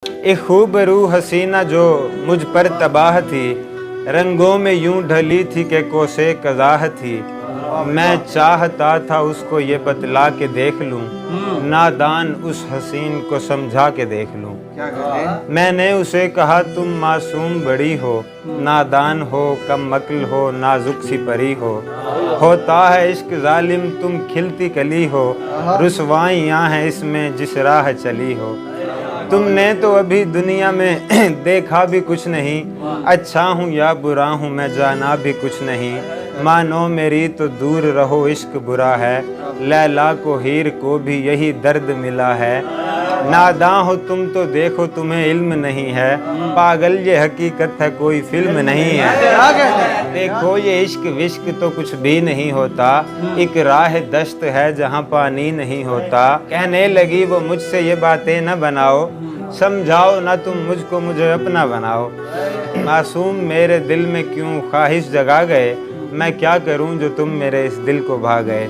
ایک خوبرو حسینہ جو مجھ پر تباہ تھی، رنگوں میں یوں ڈھلی تھی کہ کوسے قزاح تھی۔ میں چاہتا تھا اس کو یہ بتلا کے دیکھ لوں، نادان اس حسین کو سمجھا کے دیکھ لوں۔ میں نے اسے کہا تم معصوم بڑی ہو، نادان ہو، کم عقل ہو، نازک سی پری ہو۔ ہوتا ہے عشق ظالم تم کھلتی کلی ہو، رسوائیاں ہیں اس میں جس راہ چلی ہو۔ تم نے تو ابھی دنیا میں دیکھا بھی کچھ نہیں، اچھا ہوں یا برا ہوں میں جانا بھی کچھ نہیں۔ مانو میری تو دور رہو عشق برا ہے، لیلا کو ہیر کو بھی یہی درد ملا ہے۔ ناداں ہو تم تو دیکھو تمہیں علم نہیں ہے، پاگل یہ حقیقت ہے کوئی فلم نہیں ہے۔ دیکھو یہ عشق وشق تو کچھ بھی نہیں ہوتا، ایک راہ دشت ہے جہاں پانی نہیں ہوتا۔ کہنے لگی وہ مجھ سے یہ باتیں نہ بناؤ، سمجھاؤ نہ تم مجھ کو مجھے اپنا بناؤ۔ معصوم میرے دل میں کیوں خواہش جگا گئے، میں کیا کروں جو تم میرے اس دل کو بھا گئے۔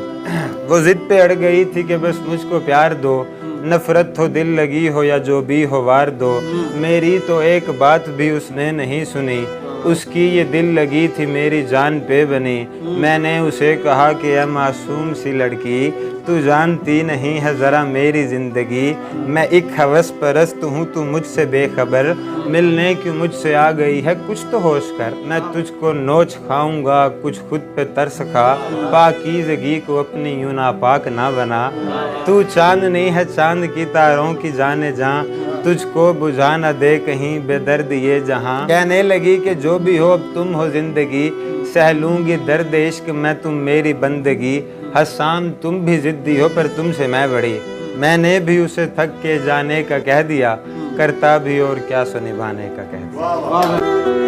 وہ ضد پہ اڑ گئی تھی کہ بس مجھ کو پیار دو، نفرت ہو دل لگی ہو یا جو بھی ہو وار دو۔ میری تو ایک بات بھی اس نے نہیں سنی، اس کی یہ دل لگی تھی میری جان پہ بنی۔ میں نے اسے کہا کہ اے معصوم سی لڑکی، تو جانتی نہیں ہے ذرا میری زندگی۔ میں ایک ہوس پرست ہوں تو مجھ سے بے خبر، ملنے کی مجھ سے آ گئی ہے کچھ تو ہوش کر۔ میں تجھ کو نوچ کھاؤں گا کچھ خود پہ ترس کھا، پاکیزگی کو اپنی یوں ناپاک نہ بنا۔ تو چاندنی ہے چاند کی تاروں کی جانے جاں، تجھ کو بجھا نہ دے کہیں بے درد یہ جہاں۔ کہنے لگی کہ جو بھی ہو اب تم ہو زندگی، سہ لوں گی درد عشق میں تم میری بندگی۔ حسام تم بھی ضدی ہو پر تم سے میں بڑی، میں نے بھی اسے تھک کے جانے کا کہہ دیا، کرتا بھی اور کیا سو نبھانے کا کہہ دیا۔